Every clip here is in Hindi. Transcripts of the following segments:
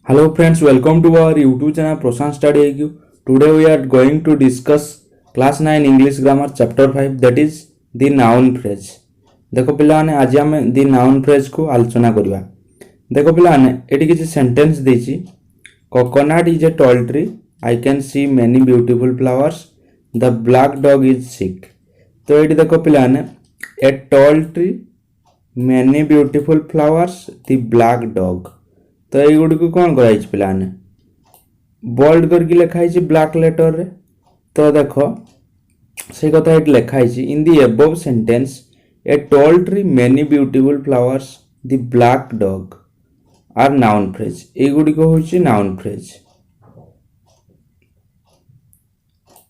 Hello friends, welcome to our YouTube channel Prashant Study IQ. Today we are going to discuss class 9 English grammar chapter 5, that is the noun phrase. देखो पिलाने आज आम the noun phrase को आलोचना करिया. देखो पिलाने एटी किसी sentence देछि. Coconut is a tall tree. I can see many beautiful flowers. The black dog is sick. तो एटी देखो पिलाने a tall tree, many beautiful flowers, the black dog. तो ये गुड को कौन कराई पिलाने बोल्ड करके लिखाई ब्लैक लेटर रे. तो देखो से कथा ये लिखाई in the above sentence a tall tree many beautiful flowers the black dog are noun phrase. ये गुडी को होची noun phrase.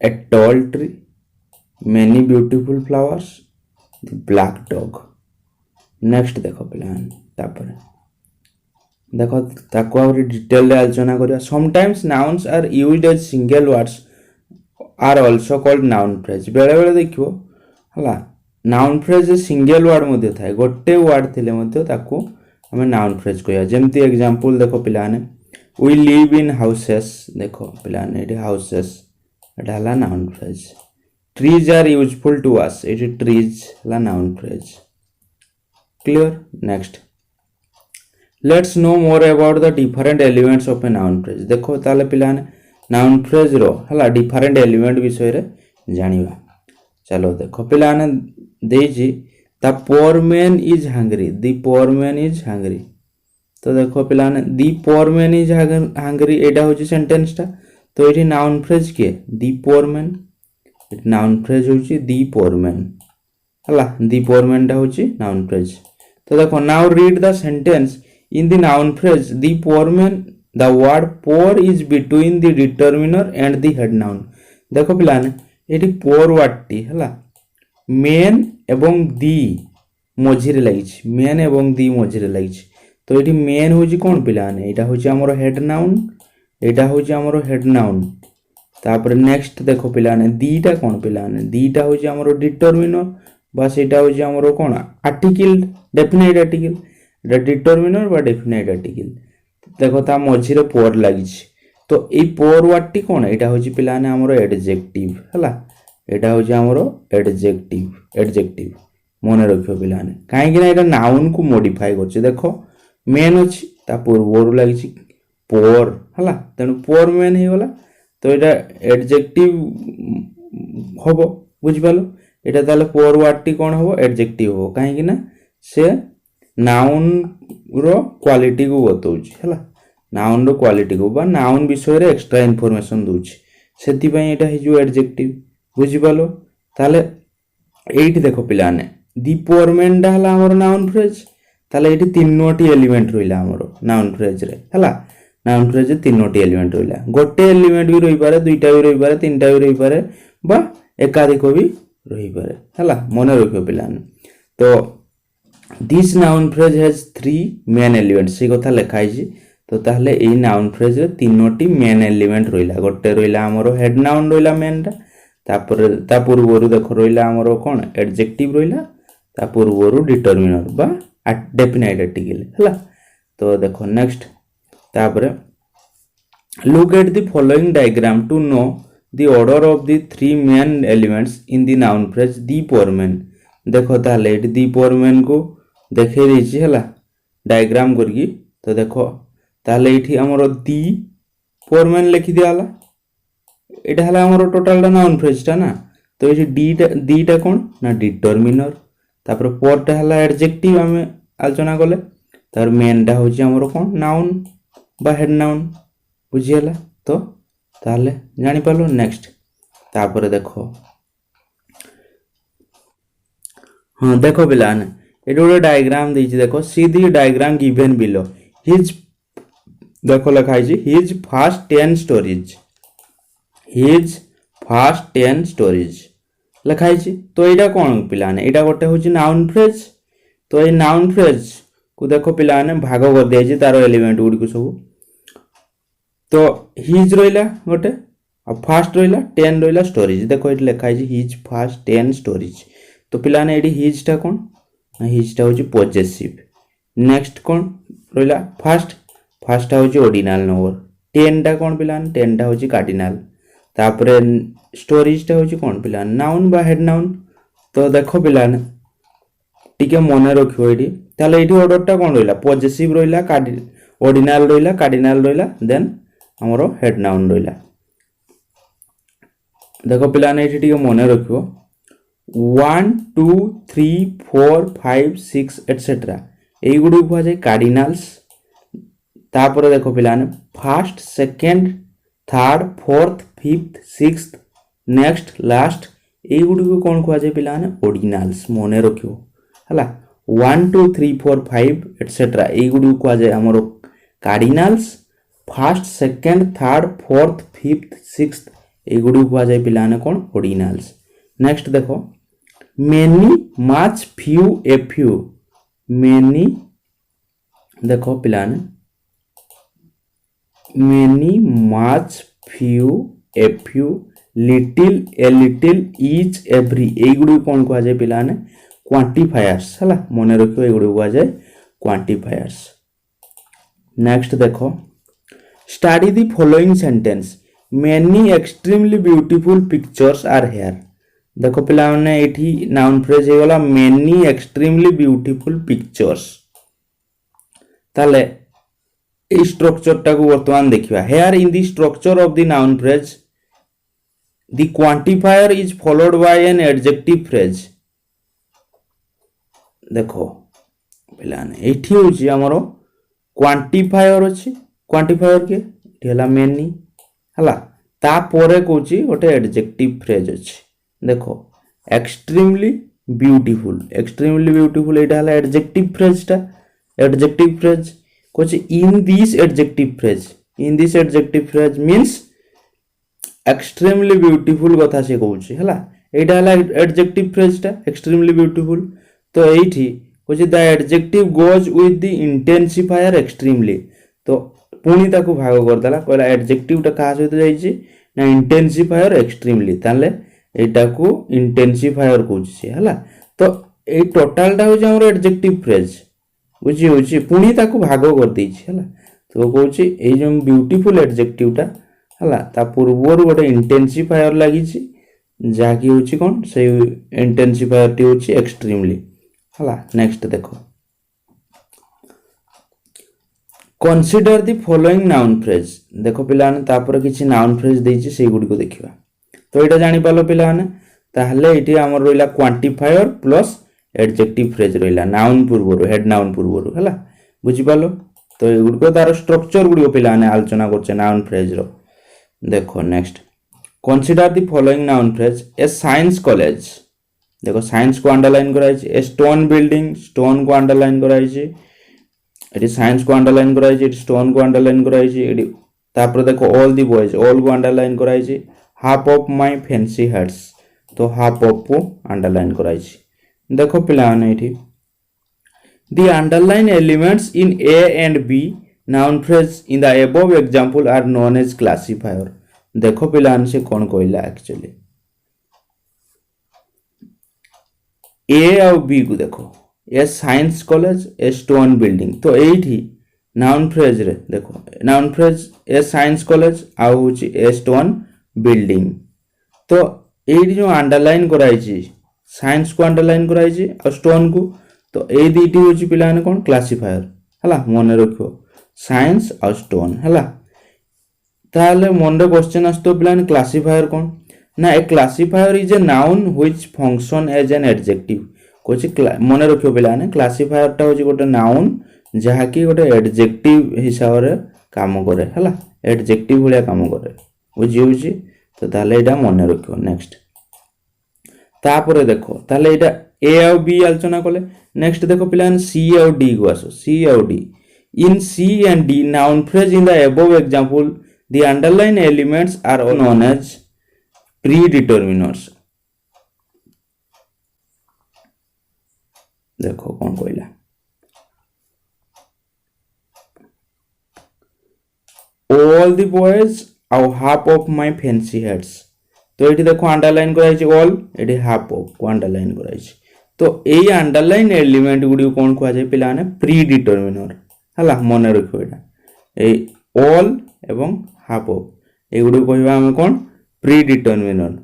A tall tree many beautiful flowers the black dog. Next देखो पिलाने तापर देखो ताको आउरी डिटेल रे आलोचना करिया. Sometimes nouns are used as single words are also called noun phrase. बेले बेले देखियो हला नाउन फ्रेज सिंगल वर्ड मध्ये थाए गोटे वर्ड थिले मध्ये ताको हमें नाउन फ्रेज कहिया. जेमति एग्जांपल देखो पिलाने वी लिव इन हाउसेस. देखो पिलाने एटी हाउसेस एटा हला noun phrase. Trees are useful to us एटी ट्रीज हला noun phrase. Clear. Next let's know more about the different elements of a noun phrase. देखो ताले पिलाने नाउन फ्रेज रो हला डिफरेंट एलिमेंट विषय रे जानिबा. चलो देखो पिलाने देजी the poor man is hungry. The poor man is hungry. तो देखो पिलाने the poor man is hungry एटा होची सेंटेंस टा. तो एठी नाउन फ्रेज के the poor man noun phrase होची द पोर मैन हला. द पोर मैन टा होची नाउन फ्रेज. तो देखो now read the sentence. In the noun phrase, the poor man, the word poor is between the determiner and the head noun. देखो पिलाने एटी poor word टी हला main एवं the मझिरे लागिछ. main एवं the मझिरे लागिछ. तो एटी main होची कोन पिलाने एटा होची हमरो head noun. एटा होची हमरो head noun. तापर नेक्स्ट देखो पिलाने दीटा कोन पिलाने दीटा होची हमरो determiner बस एटा होची हमरो कोन article definite article. डिटरमिनर बा डेफिनाइट आर्टिकल. देखो ता मझिरे पोर लागिछ. तो ए पोर वर्ड टी कोन एटा होची पिलाने हमरो एडजेक्टिव हला. एटा होची हमरो एडजेक्टिव मने रखियो पिलाने काहे कि ना एटा नाउन को मॉडिफाई करछ. देखो मेन अछि ता पूर्वरु लागिछ पोर हला तेनु पोर मेन हे गला. तो एटा एडजेक्टिव होबो बुझ पालो. एटा ताले पोर वर्ड टी कोन होबो एडजेक्टिव होबो काहे कि ना से नाउन रो क्वालिटी को बतौछि हला. नाउन रो क्वालिटी को बा नाउन विषय रे एक्स्ट्रा इंफॉर्मेशन दोछि सेति पई एटा हे जो एडजेक्टिव बुझि पालो. ताले एठी देखो पिलाने दी पोर मैन डा हला हमर नाउन फ्रेज. ताले एठी तीनोटी एलिमेंट रहिला हमर नाउन फ्रेज रे हला. नाउन फ्रेज रे तीनोटी एलिमेंट रहिला. गोटे एलिमेंट भी रहि पारे दुईटा भी रहि पारे तीनटा भी रहि पारे बा एकाधिक भी रहि पारे हला. मने रखियो पिलाने. तो this noun phrase has three main element से कथा लिखाई छी. तो ताहले एई नाउन फ्रेज रे तीनोटी मेन एलिमेंट रहिला. गोटे रहिला हमरो हेड नाउन रहिला मेन टा. तापर ता पूर्वरु देखो रहिला हमरो कोन एडजेक्टिव रहिला. ता पूर्वरु डिटरमिनर बा डेफिनाइट आर्टिकल हला. तो देखो नेक्स्ट तापर look at the following diagram to know the order of the three main elements in the noun phrase the poor man. देखो ताहले एटी द पोर मैन को देखे देछि हला डायग्राम करकी. तो देखो ताले एठी हमरो दी पोर मैन लिखि दियाला. एटा हला हमरो टोटल दा नाउन फ्रेज टा ना. तो एठी डी टा कोन ना डिटरमिनर. तापर पोर टा हला एडजेक्टिव हमें आलोचना करले. तार मेन टा होची हमरो कोन नाउन बा हेड नाउन बुझियला. तो ताले जानि पालो. नेक्स्ट तापर देखो हाँ देखो पिलाने एटा गोटे डायग्राम देछि. देखो see the diagram given below. His देखो लिखाई छी his first 10 stories. His first 10 stories लिखाई छी. तो एटा कोन पिलाने एटा गोटे होची नाउन फ्रेज. तो ए नाउन फ्रेज को देखो पिलाने भाग कर दिया छी तार एलिमेंट गुडी को सब. तो हिज रहिला गोटे आ फर्स्ट रहिला 10 रहिला स्टोरीज. देखो एटा लिखाई छी हिज फर्स्ट 10 स्टोरीज. तो पिलाने एडी हिज टा कोन हिज टा होची पॉजेसिव. नेक्स्ट कोन रहिला फर्स्ट फास्ट हूँ ऑर्डिनल नंबर 10 टा कौन पिला 10 टा हूँ कार्डिनाल तापर स्टोरेज टा हूँ कौन पिला नाउन बा हेड नाउन तो देख पिला टिके मन रखियो एठी ताले एठी ऑर्डर टा कौन रहिला पॉजिटिव रहिला ऑर्डिनल रहिला कार्डिनल रहिला देन हमरो हेड नाउन रहिला देखो पिला ने एठी टिके मन रखियो 1 2 3 4 5 6 एटसेट्रा एई गुडी को जाय कार्डिनल्स तापर देखो पिला ने first second third fourth fifth sixth next last एई गुडी को कोन को जाय पिला ने ऑर्डिनल्स मन रखियो हला 1 2 3 4 5 एटसेट्रा एई गुडी को जाय हमरो cardinals first second third fourth fifth sixth एई गुडी को जाय पिला ने कोन ऑर्डिनल्स नेक्स्ट देखो many much few a few many देखो पिला ने many much few a few little a little each every एई गुडी कोन को जाय पिला ने क्वांटिफायर्स हला मन रखियो एई गुडी को जाय क्वांटिफायर्स नेक्स्ट देखो study the following sentence many extremely beautiful pictures are here देखो पिला माने एठी नाउन फ्रेज हे वाला मेनी एक्सट्रीमली ब्यूटीफुल पिक्चर्स ताले ए स्ट्रक्चर टा को वर्तमान देखिबा here in the structure of the noun phrase the quantifier is followed by an adjective phrase देखो पिला ने एठी होची हमरो क्वांटिफायर अछि क्वांटिफायर के एठी हला मेनी हला ता परे कोची ओटे एडजेक्टिव फ्रेज अछि देखो एक्सट्रीमली ब्यूटीफुल एटा हला adjective phrase coach in this adjective phrase means extremely beautiful कथा से कहूची हला एटा हला एडजेक्टिव फ्रेज टा एक्सट्रीमली ब्यूटीफुल तो एठी coach the adjective goes with the intensifier extremely तो पुनी ताकू भाग कर देला कहला एडजेक्टिव टा का सहित जाईची ना इंटेंसिफायर एक्सट्रीमली ताले एटा को इंटेंसिफायर कहूची हला तो ए टोटल टा हो जे हमर एडजेक्टिव फ्रेज बुझी होची पुनी ताकू भाग कर देछि हला तो कहूची ए जो ब्यूटीफुल एडजेक्टिव टा हला ता पूर्वर गोटे इंटेंसिफायर लागिछि जाकी होची कोन से इंटेंसिफायर टी होची एक्सट्रीमली हला नेक्स्ट देखो consider the following noun phrase देखो पिला ने तापर किछि नाउन फ्रेज देछि से गुडी को देखिबा तो एटा जानि पालो पिला ने ताहले एठी हमर रोइला क्वांटिफायर प्लस एडजेक्टिव फ्रेज रहिला नाउन पूर्वरु हेड नाउन पूर्वरु हला बुझि पालो तो ए गुडी को तार स्ट्रक्चर गुडी पिला ने आलोचना करछे नाउन फ्रेज रो देखो next consider the following noun phrase a science college देखो साइंस को अंडरलाइन कराइछे ए स्टोन बिल्डिंग स्टोन को अंडरलाइन कराइछे एटी साइंस को अंडरलाइन कराइछे एटी स्टोन को अंडरलाइन कराइछे एटी तापर देखो ऑल द बॉयज ऑल को अंडरलाइन कराइछे half of my fancy heads तो हाफ ऑफ को अंडरलाइन कराइछे देखो पिला ने एठी the underline elements in A and B noun phrase in the above example are known as classifier देखो पिला से कोन कहला एक्चुअली ए और बी को देखो a science college a stone building तो एठी नाउन फ्रेज रे देखो noun phrase a science college आ होची ए स्टोन बिल्डिंग तो एठी जो अंडरलाइन कराइची साइंस को अंडरलाइन कराइची और स्टोन को तो ए दीटी होची पिला ने कोन क्लासिफायर हला मन रखो साइंस और स्टोन हला ताले मन रे क्वेश्चन आस्तो पिला ने क्लासिफायर कोन ना a classifier is a noun which function as an adjective कोच मन रखियो पिला ने क्लासिफायर टा होची गोटे नाउन जहा की गोटे एडजेक्टिव हिसाब रे काम करे हला एडजेक्टिव भलिया काम करे बुझी होची तो ताले एटा मन रखियो नेक्स्ट तापर देखो ताले एटा ए और बी आलोचना कले नेक्स्ट देखो पिला ने सी और डी को आसो सी और D in C and D noun phrase in the above example the underline elements are known as predeterminers देखो कौन कहला ऑल द बॉयज और half of my fancy heads तो ये देखो अंडरलाइन कराइछि ऑल ये हाफ ऑफ को अंडरलाइन कराइछि तो ए अंडरलाइन एलिमेंट गुडी कोन कहै छै पिला ने प्री डिटरमिनर हला मन रखो एटा ए ऑल एवं हाफ ऑफ एगुड़ी कहवा आम कौन pre determiner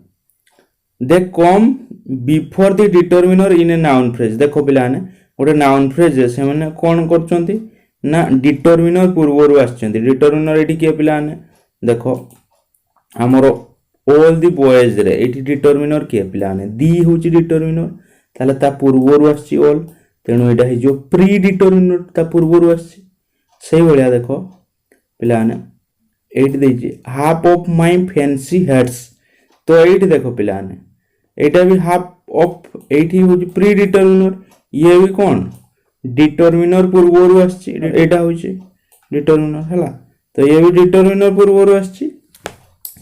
they come before the determiner in A noun phrase देख पिलाने गोटे नाउन फ्रेज से मैंने कौन कर ना डिटर्मिनर पूर्वर आसछन्ति डिटर्मिनर ये किए पिलाने देख आमर ऑल दी बॉयज रे एठी डिटर्मिनर किए पिलाने दी होची डिटर्मिनर ताले ता पूर्वर आसछि ऑल तेणु एटा हे जो प्री डिटर्मिनर ता पूर्वर आसछि सेही भलिया देखो पिलाने एठी देछि half of my fancy heads तो एठी देखो पिलाने एटा भी हाफ ऑफ एठी होची प्री डिटर्मिनर ये भी कौन डिटर्मिनर पूर्वर आसछि एटा होची डिटर्मिनर हला तो ये भी डिटर्मिनर पूर्वर आसछि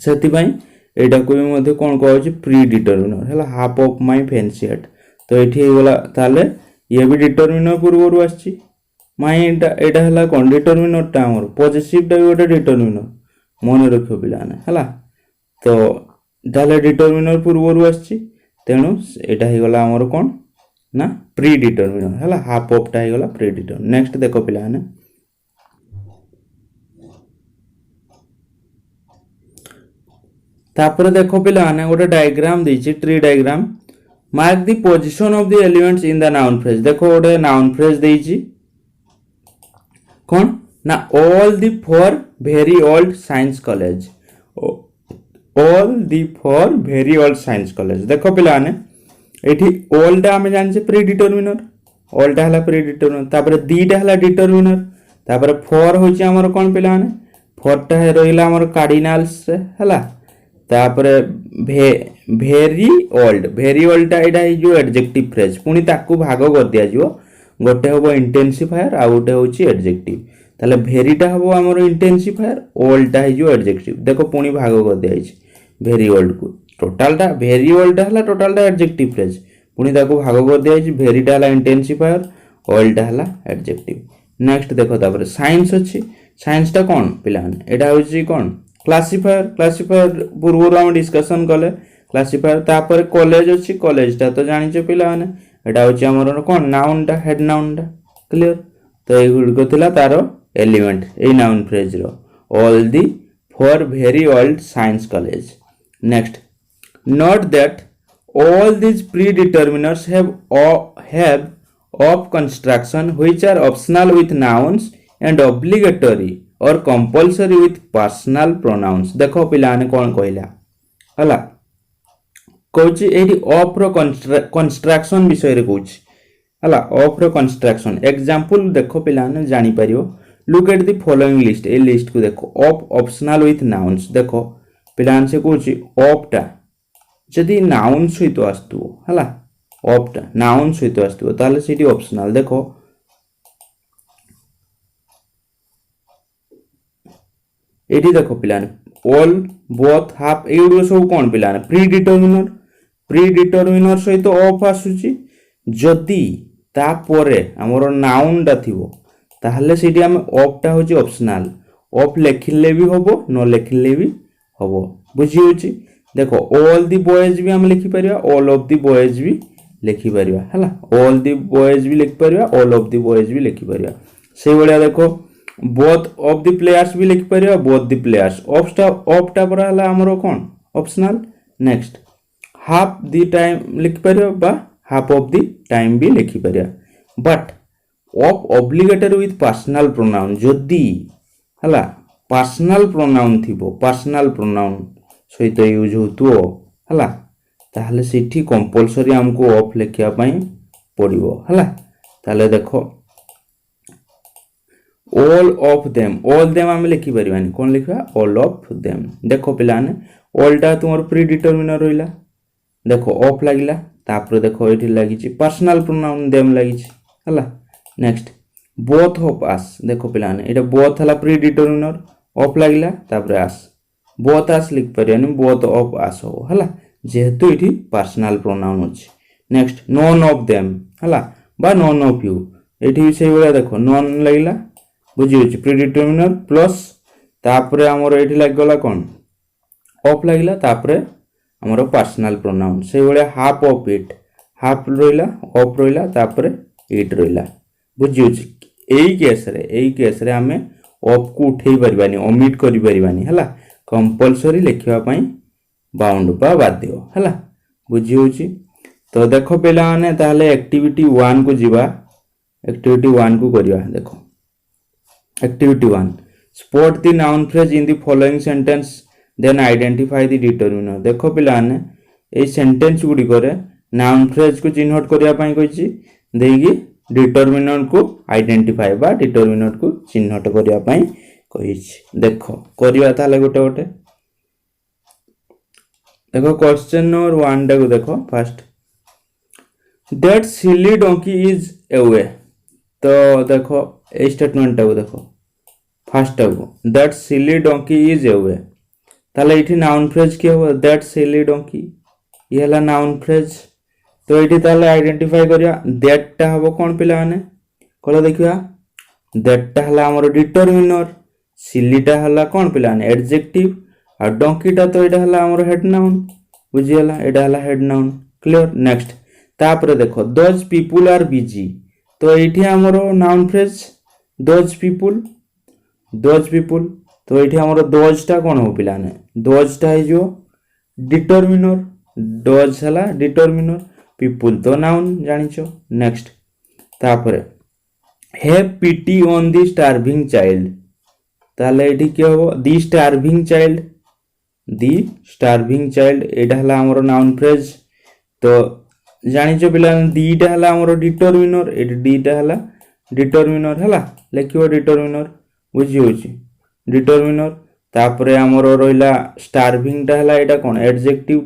सेति पई एटा को भी मध्ये कोन कहउछि प्री डिटर्मिनर हला half of my fancy head तो एठी गला ताले ये भी डिटर्मिनर पूर्वर आसछि माय एटा हला कोन डिटर्मिनर ता हमर पॉजिटिव टा गोटे डिटर्मिनर मन रखियो पिलाने हला तो ताले डिटर्मिनर पूर्वर आसछि तेणु एटा हे गला हमर कोन ना प्री डिटर्मिनर हला हाफ ऑफ टा हे गला प्री डिटर्मिनर नेक्स्ट देखो पिलाने तापर देखो पिलाने गोटे डायग्राम देछि tree diagram mark the position of the elements in the noun phrase देखो गोटे नाउन फ्रेज देछि कौन ना all the four very old science college all the four very old science college देखो पिलाने एठी ऑल टा हमें जान से प्री डिटर्मिनर ऑल टा हला प्री डिटर्मिनर तापर दी टा हला डिटर्मिनर तापर फॉर होछि हमर कोन पिलाने फॉर टा रहिला हमर कार्डिनल्स हला तापर वेरी ओल्ड टा एटा हे जो एडजेक्टिव फ्रेज पुनी ताकू भाग कर दिया जिवो गोटे होबो इंटेंसिफायर आ गोटे होछि एडजेक्टिव ताले वेरी टा होबो हमर इंटेंसिफायर ओल्ड टा हे जो एडजेक्टिव देखो पुनी भाग कर दिया छि वेरी ओल्ड को टोटल टा वेरी ओल्ड हला टोटल टा एडजेक्टिव फ्रेज पुनी ताकू भाग कर दिया छि वेरी टा हला इंटेंसिफायर ओल्ड हला एडजेक्टिव नेक्स्ट देखो तापर साइंस अछि साइंस टा कोन पिलान एटा होछि कोन क्लासिफायर पूर्व हम डिस्कशन कले क्लासिफायर तापर कॉलेज अछि कॉलेज टा तो जानि छ पिला माने एटा होछि हमर कोन नाउन टा हेड नाउन टा क्लियर तो ए गुड थिला तारो एलिमेंट ए नाउन फ्रेज रो all the four very old science college next note that all these predeterminers have of construction which are optional with nouns and obligatory or compulsory with personal pronouns देखो पिलाने कौन कहला हला कहूची एठी ऑफ रो कंस्ट्रक्शन विषय रे कहूची हला ऑफ रो कंस्ट्रक्शन एग्जांपल देखो पिलाने जानि परियो look at the following list A list को देखो ऑफ ऑप्शनल विथ नाउन्स देखो पिलाने से कहूची ऑफ टा जदि नाउन सहित आस्तु हला ऑफ टा नाउन सहित आस्तु ताले सिटी ऑप्शनल देखो एटी देखो पिलाने ऑल बोथ हाफ एगुडो सब कोन पिलाने प्री डिटर्मिनर सहित ऑफ आसुची जदि ता परे हमर नाउन टा थिबो ताहले सिटी हम ऑफ टा होची ऑप्शनल ऑफ लेखिले भी होबो न लेखिले भी होबो बुझी होची देखो ऑल दी बॉयज भी हम लिखि परिया ऑल ऑफ दी बॉयज भी लिखि परिया हला ऑल दी बॉयज भी लिखि परिया ऑल ऑफ दी बॉयज भी लिखि परिया से बलिया देखो बोथ ऑफ दी प्लेयर्स भी लिखि परिया बोथ दी प्लेयर्स ऑफ टा पर हला हमरो कोन ऑप्शनल नेक्स्ट हाफ दी टाइम लिखि परिया बा हाफ ऑफ दी टाइम भी लिखि परिया but of obligatory with personal pronoun जदी हला पर्सनल प्रोनाउन थिबो पर्सनल प्रोनाउन सहित यूज होतुओ हला ताहले सिठी कंपलसरी हमको ऑफ लिखिया पई पड़िबो हला ताहले देखो ऑल ऑफ देम हम लिखि परिबानी कोन लिखबा ऑल ऑफ देम देखो पिलाने ऑल टा तुमर प्री डिटर्मिनर रहिला देखो ऑफ लागिला तापर देखो एठी लागि छि पर्सनल प्रोनाउन देम लागि छि हला नेक्स्ट बोथ ऑफ अस देखो पिलाने एटा बोथ हला प्री डिटर्मिनर ऑफ लागिला तापर अस बोथ आस लिख परियानी बोथ ऑफ आस हो हला जेहेतु इठी पर्सनल प्रोनाउन अछि नेक्स्ट नॉन ऑफ देम हला बा नॉन ऑफ यू एठी भी सेही बला देखो नॉन लागिला बुझी होछि प्रीडिटर्मिनर प्लस तापरे हमर एठी लाग गला कोन ऑफ लागिला तापरे हमर पर्सनल प्रोनाउन सेही बला हाफ ऑफ इट हाफ रहिला ऑफ रहिला तापरे इट रहिला बुझी होछि एई केस रे हमें ऑफ को उठेई परिबानी ओमिट करि परिबानी हला कंपलसरी लिखिबा पई बाउंड बा बाध्य हला बुझी होची। तो देखो पिला माने ताले एक्टिविटी 1 को जीवा एक्टिविटी 1 को करिया देखो activity 1 spot the noun phrase in the following sentence then identify the determiner. देखो पिला माने ए सेंटेंस गुडी करे नाउन फ्रेज को चिन्हट करिया पई कहिची देगी डिटरमिनर को आइडेंटिफाई बा डिटरमिनर को चिन्हट करिया पई कहिची। देखो करिया ताले गोटे गोटे देखो क्वेश्चन नंबर 1 टा को देखो first that silly donkey is away. तो देखो ए स्टेटमेंट टा को देखो फर्स्ट टा को that silly donkey is away ताले इठी नाउन फ्रेज के हो दैट सिली डोंकी ये हला नाउन फ्रेज। तो इठी ताले आइडेंटिफाई करिया दैट टा हबो कोन पिला माने कोला देखिया दैट टा हला हमर डिटरमिनर सिली टा हला कोन पिला माने एडजेक्टिव और डोंकी टा तो एटा हला हमर हेड नाउन बुझी हला एटा हला हेड नाउन क्लियर। नेक्स्ट तापर देखो दोज पीपल आर बिजी। तो एठी हमर नाउन फ्रेज दोज पीपल तो एठी हमर दोज टा कोन हो पिला ने दोज टा है जो डिटरमिनर दोज हला डिटरमिनर पीपल तो नाउन जानिछो। नेक्स्ट तापर have pity on the starving child ताले एठी के हो दी स्टार्विंग चाइल्ड एटा हला हमर नाउन फ्रेज। तो जानिछो पिला दीटा हला हमर डिटरमिनर एटा दीटा हला डिटरमिनर हला लेखियो डिटरमिनर बुझी होची डिटरमिनर। तापरे हमर रोइला स्टार्विंग टा हला एटा कोन एडजेक्टिव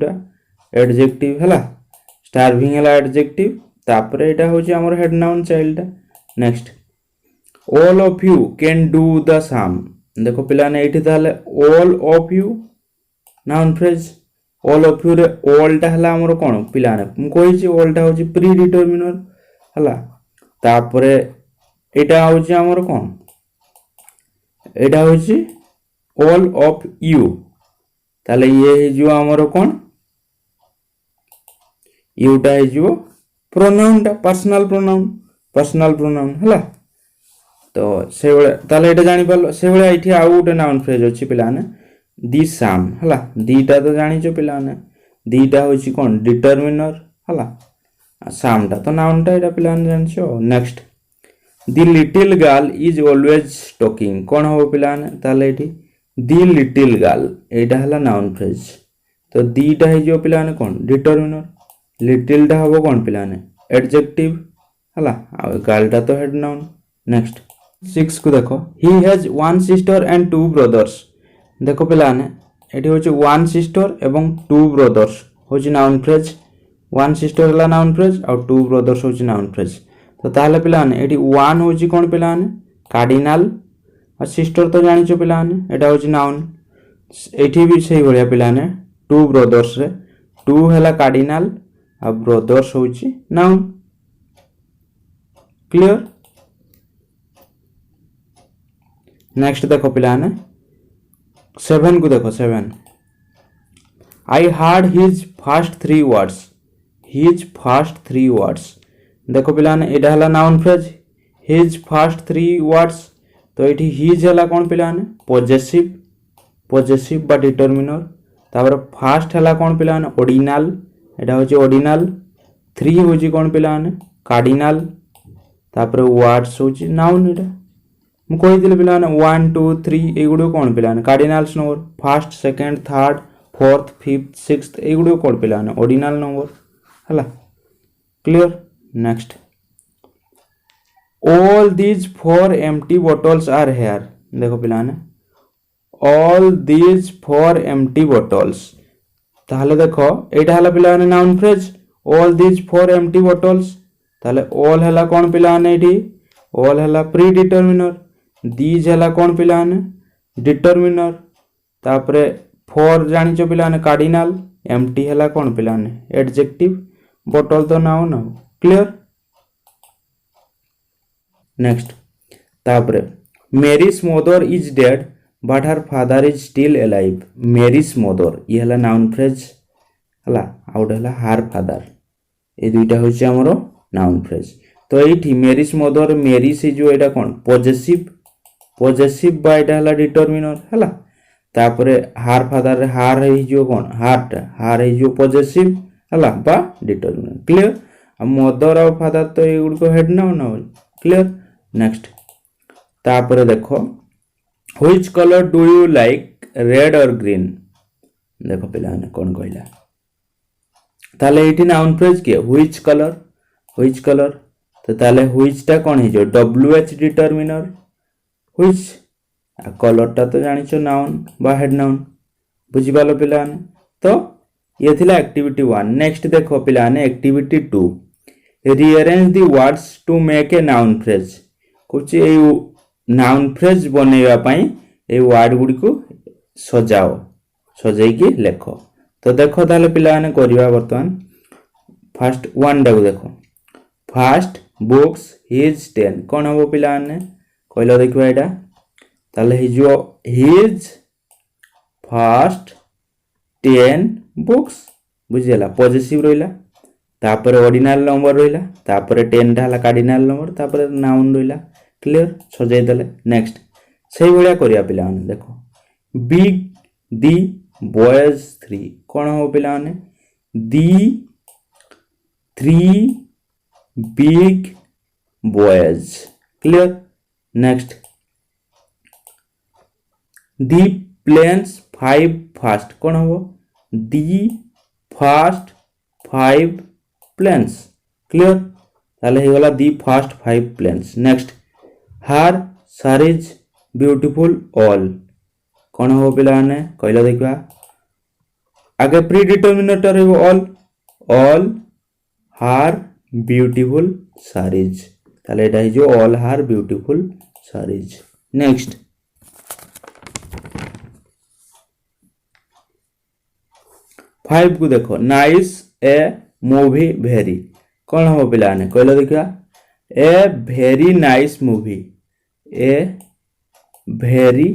हला स्टार्विंग हला एडजेक्टिव तापरे एटा होची हमर हेड नाउन चाइल्ड टा। Next all of you can do the same. देखो पिला ने एठी ताले all of you noun phrase all of you रे ऑल टा हला हमर कोन पिला ने हम कहि छी ऑल टा होची प्री डिटरमिनर हला तापरे एटा होची हमर कोन एटा होची ऑल ऑफ यू ताले ये हे जो हमर कोन यू टा हे जो प्रोनाउन टा पर्सनल प्रोनाउन हला। तो से बेले ताले एटा जानि पालो से बेले एठी आ गोटे नाउन फ्रेज अछि पिला ने दी साम हला दीटा तो जानिछो पिला ने दीटा होछि कोन डिटरमिनर हला साम टा तो नाउन टा एटा पिला ने जानिछो। Next the little girl is always talking कोन हो पिला ने ताले एठी दी लिटिल गर्ल एटा हला नाउन फ्रेज। तो दीटा है जो पिला ने कोन डिटरमिनर लिटिल टा हबो कोन पिला ने एडजेक्टिव हला आ गर्ल टा तो हेड नाउन। नेक्स्ट 6 को देखो he has one sister and two brothers. देखो पिला ने एठी होची वन सिस्टर एवं टू ब्रदर्स होची नाउन फ्रेज वन सिस्टर हला नाउन फ्रेज और टू ब्रदर्स होची नाउन फ्रेज। तो ताले पिला ने एठी वन होची कोन पिला ने कार्डिनल और सिस्टर तो जानिछो पिला ने एटा होची नाउन एठी भी सही भलिया पिला ने टू ब्रदर्स रे टू हला कार्डिनल और ब्रदर्स होची नाउन क्लियर। नेक्स्ट देखो पिला ने 7 को देखो 7 आई हार्ड हिज फर्स्ट 3 वर्ड्स। देखो पिला ने एटा हला noun phrase his first 3 words. तो एठी हिज हला कोन पिला ने पॉजेसिव बा डिटरमिनर तापर फर्स्ट हला कोन पिला ने ऑर्डिनल एटा होची ऑर्डिनल 3 होची कोन पिला ने कार्डिनल तापर वर्ड्स होची नाउन एटा मु कहि दिले पिला ने 1 2 3 एगुडो कोन पिला ने cardinals number first second third fourth fifth sixth एगुडो कोन पिला ने ऑर्डिनल नंबर हला clear. Next all these 4 empty bottles are here. देखो पिला ने ऑल दीज 4 एम्प्टी बॉटल्स ताहले देखो एटा हला पिला ने noun phrase all these 4 empty bottles ताहले ऑल हला कोन पिला ने एठी ऑल हला प्री डिटरमिनर दीज हला कोन पिला ने डिटरमिनर तापरे 4 जानिचो पिला ने कार्डिनल एम्प्टी हला कोन पिला ने एडजेक्टिव बॉटल तो नाउन हो क्लियर। नेक्स्ट तापरे Mary's mother is dead but her father is still alive. Mary's mother ये हला नाउन फ्रेज हला आउट हला हर फादर ए दुईटा होची हमरो नाउन फ्रेज। तो एठी मेरीज मदर मेरी से जो एटा कोन पॉजेसिव पॉजेसिव बायटा हला डिटरमिनर हला तापर हार फादर रे हार हे जो कोन हार हे जो पॉजेसिव हला बा डिटरमिनर क्लियर आ मदर और फादर तो ए गुड को हेड नाउन ना क्लियर नेक्स्ट तापर देखो which colour do you like red or green देखो पिला ने कोन कहला ताले एठी नाउन फ्रेज के व्हिच कलर तो ताले व्हिच टा कोन हे जो डब्ल्यूएच डिटरमिनर व्हिच आ कलर टा तो जानिछो नाउन बा हेड नाउन बुझि पालो पिला ने तो ये थिला एक्टिविटी 1 नेक्स्ट देखो पिला ने activity 2 rearrange the words to make a noun phrase कुछ ए नाउन फ्रेज बनेवा पई ए वर्ड गुडी को सजाओ सजाई की लेखो तो देखो ताले पिला ने करिवा वर्तमान फर्स्ट 1 डाको देखो फर्स्ट बुक्स हिज 10 कोन हो पिला ने कहलो देखिबा एटा ताले हि जो हिज फर्स्ट 10 बुक्स बुझिला पॉजिटिव रहिला तापर ऑर्डिनल नंबर रहिला तापर 10 ढाला कार्डिनल नंबर तापर नाउन रहिला क्लियर सजाई देले नेक्स्ट सही भलिया करिया पिला ने देखो बिग दी बॉयज 3 कोन हो पिला ने the 3 big boys clear next the planes 5 fast कोन हो दी फास्ट 5 प्लेन्स क्लियर ताले हे गला दी फास्ट 5 प्लेन्स नेक्स्ट हार सारीज ब्यूटीफुल ऑल कोन हो पिला ने कहला देखबा आगे प्री डिटरमिनेटर है ऑल हार ब्यूटीफुल सारीज ताले एटा है जो ऑल हार ब्यूटीफुल सारीज नेक्स्ट 5 को देखो नाइस ए मूवी भेरी कौन हो पिला ने कहला देखा ए भेरी नाइस मूवी ए भेरी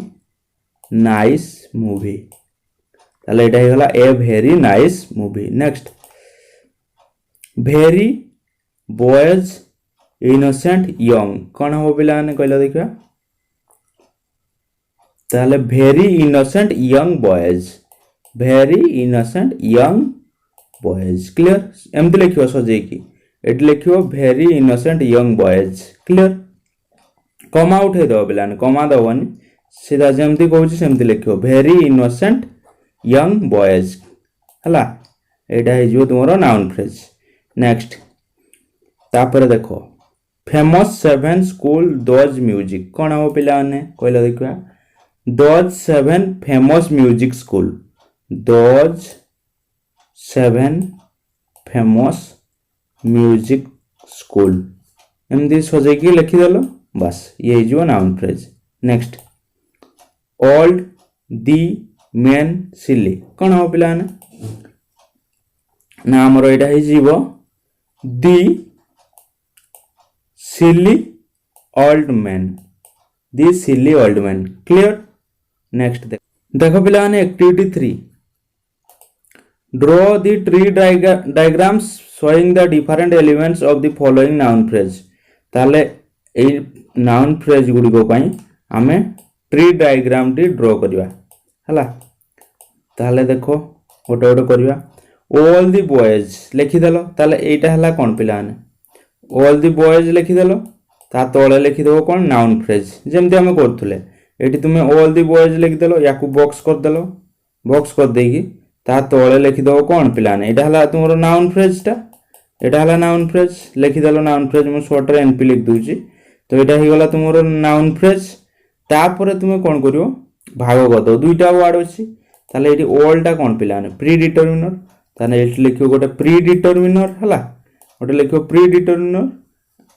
नाइस मूवी ताले एटा हे गला ए भेरी नाइस मूवी नेक्स्ट भेरी बॉयज इनोसेंट यंग कौन हो पिला ने कहला देखा ताले भेरी इनोसेंट यंग बॉयज भेरी इनोसेंट यंग बॉयज क्लियर एमती लिखियो सजे की एट लिखियो भेरी इनोसेंट यंग बॉयज क्लियर कमा उठे दो पिला ने कमा दबनी सीधा जेमती कहूची सेमती लिखियो भेरी इनोसेंट यंग बॉयज हला एटा हे जो तुमरो नाउन फ्रेज नेक्स्ट तापर देखो फेमस 7 स्कूल दोज म्यूजिक कोन हो पिला ने कहला देखा those 7 famous music school those 7 famous music school एमदी सजे की लिखि देलो बस ये जो noun phrase next old the man silly कोन हो पिला ने ना हमरो एटा हे जीवो the silly old man the silly old man clear next देखो पिला ने activity 3 draw the tree diagrams showing the different elements of the following noun phrase ताले ए नाउन फ्रेज गुडी को पई हमें ट्री डायग्राम टी ड्रॉ करबा हला ताले देखो ओटे ओटे करबा ऑल द बॉयज लिखि देलो ताले एटा हला कोन पिला ने ऑल द बॉयज लिखि देलो ता तळे लिखि देबो कोन नाउन फ्रेज जेमते हम करथुले एटी तुमे ऑल द बॉयज लिखि देलो याकू बॉक्स कर देलो बॉक्स कर देगी ता तळे लिखि देबो कोन पिला ने एटा हला तुमरो नाउन फ्रेज टा एटा हला नाउन फ्रेज लिखि देलो नाउन फ्रेज मु शॉर्ट रे एनपी लिख दूची तो एटा ही गला तुमरो नाउन फ्रेज तापर तुमे कोन करियो भाग कर दो दुईटा वर्ड अछि ताले एटी ऑल टा कोन पिला ने प्री डिटरमिनर ताने एटी लिखियो गोटे प्री डिटरमिनर हला गोटे लिखियो प्री डिटरमिनर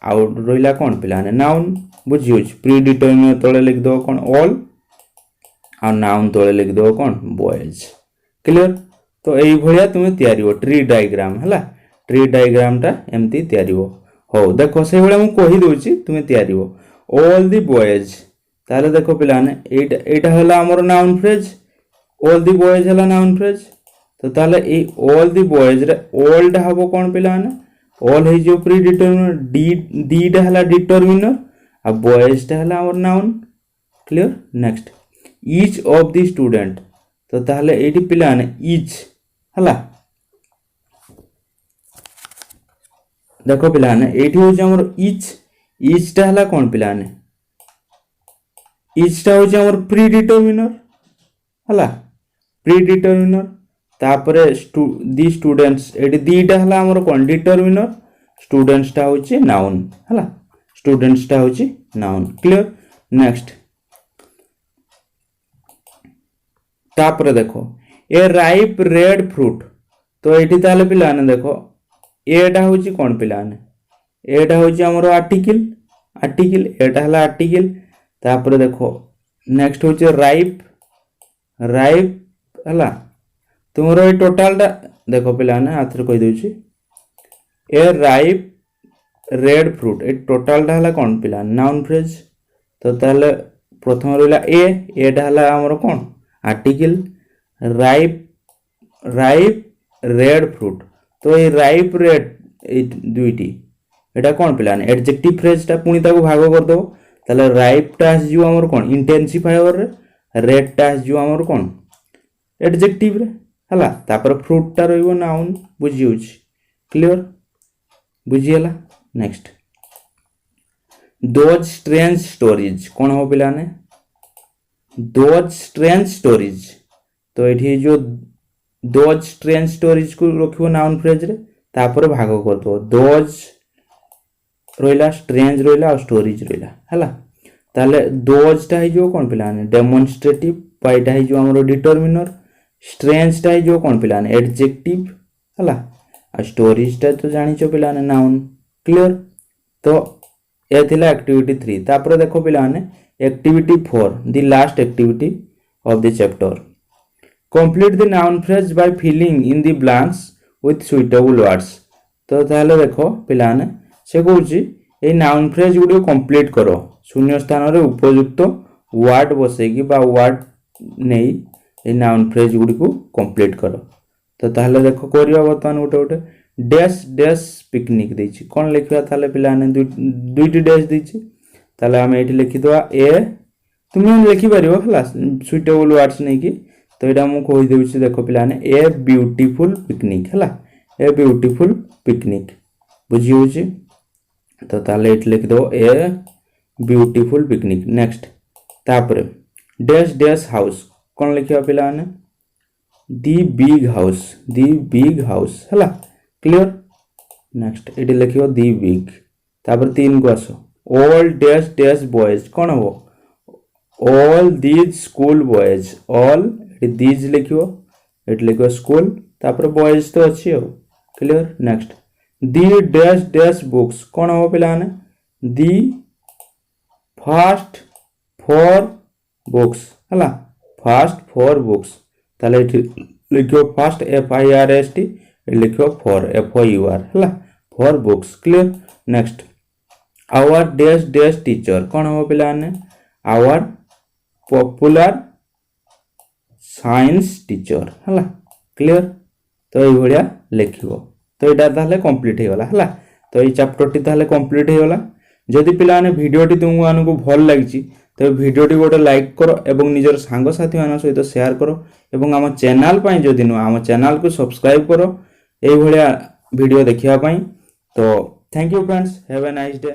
आउ रहिला कोन पिला ने नाउन बुझियो प्री डिटरमिनर तळे लिख दो कोन ऑल आ नाउन तळे लिख दो कोन बॉयज क्लियर तो एई भलिया तुमे तयारी हो ट्री डायग्राम हला ट्री डायग्राम टा एमती तयारी हो देखो से भलिया मु कहि दोची तुमे तयारी हो ऑल द बॉयज ताले देखो पिला ने एटा हला हमर noun phrase all the boys हला नाउन फ्रेज तो ताले ए ऑल द बॉयज रे ऑल ड हबो कोन पिला ने ऑल हे जो प्री डिटरमिनर डी डी ड हला डिटरमिनर आ बॉयज ड हला हमर noun clear next each of the student तो ताहले एठी पिला ने इच हला देखो पिला ने एठी हो जे हमर इच टा हला कोन पिला ने इच टा हो जे हमर प्री डिटरमिनर हला प्री डिटरमिनर तापरे दी स्टूडेंट्स एठी दीटा हला हमर कोन डिटरमिनर स्टूडेंट्स टा होची नाउन हला स्टूडेंट्स टा होची नाउन क्लियर नेक्स्ट तापरे देखो ए राइप रेड फ्रूट तो एठी ताले पिला ने देखो एटा होची कोन पिला ने एटा होची हमर आर्टिकल एटा हला आर्टिकल तापरे देखो नेक्स्ट होची राइप हला तुमरो ए टोटल टा देखो पिला ने आथर कहि दोची ए राइप रेड फ्रूट ए टोटल टा हला कोन पिला नाउन फ्रेज तो ताले प्रथम रहला एटा हला हमर कोन आर्टिकल राइप रेड फ्रूट तो ये राइप रेड दुईटी एटा कोन पिला ने एडजेक्टिव फ्रेज टा पुनी ताको भाग कर दो ताले राइप टा जो हमर कोन इंटेंसिफायर रे रेड टा जो हमर कोन एडजेक्टिव रे हला तापर फ्रूट टा रहइबो नाउन बुझी होछ क्लियर बुझी हला नेक्स्ट दोज स्ट्रेंज स्टोरीज कोन हो पिला ने दोज स्ट्रेंज स्टोरीज तो एठी जो दोज स्ट्रेंज स्टोरीज को रखिबो नाउन फ्रेज रे तापर भाग कर दो दोज रोइला स्ट्रेंज रोइला और स्टोरीज रोइला हला ताले दोज टा जो कोन पिला ने डेमोन्स्ट्रेटिव पाइटा है जो हमरो डिटरमिनर स्ट्रेंज टा जो कोन पिला ने एडजेक्टिव हला आ स्टोरीज टा तो जानि छ पिला ने नाउन क्लियर तो ए थिला एक्टिविटी 3 तापर देखो पिला ने activity 4 the last activity of the chapter complete the noun phrase by filling in the blanks with suitable words तो ताहले देखो पिला ने से कहूची ए नाउन फ्रेज गुडी कंप्लीट करो शून्य स्थान रे उपयुक्त वर्ड बसेगी बा वर्ड नै ए नाउन फ्रेज गुडी को कंप्लीट करो तो ताहले देखो करिया बर्तमान गोटे डैश डैश पिकनिक देछि कोन लिखिया ताहले पिला ने दुईटी डैश देछि ताहले हम एठी लिखि दवा ए तुम लिखि परिबो हला सुइटेबल वर्ड्स नै कि तो एटा मु कहि देउछि देखो पिला ने ए ब्यूटीफुल पिकनिक हला ए ब्यूटीफुल पिकनिक बुझी होछि तो ताले एठी लिखि दो ए ब्यूटीफुल पिकनिक नेक्स्ट तापरे डैश डैश हाउस कोन लिखिया पिला ने दी बिग हाउस हला क्लियर नेक्स्ट एठी लिखियो दी बिग तापर 3 को आसो ऑल डैश डैश बॉयज कोन हो all these school boys all these लिखियो एठी लिखियो स्कूल तापर बॉयज तो अछि हो clear next the dash dash books कोन हो पिला ने दी फर्स्ट 4 बुक्स हला फर्स्ट 4 बुक्स ताले एठी लिखियो first F I R S T लिखियो four F O U R हला 4 books clear next our dash dash teacher कोन हो पिला ने आवर पॉपुलर साइंस टीचर हला क्लियर तो ये भलिया लिखिबो तो एटा ताले कंप्लीट हे गला हला तो ये चैप्टर टी ताले कंप्लीट हे गला जदि पिला ने वीडियो टी तुमको आनको भल लागिची तो वीडियो टी गोटे लाइक करो एवं निजर सांग साथी मान सहित शेयर करो एवं आम चैनल पई जदि नु आम चैनल को सब्सक्राइब करो ए भलिया वीडियो देखिया पई तो thank you friends have a nice day.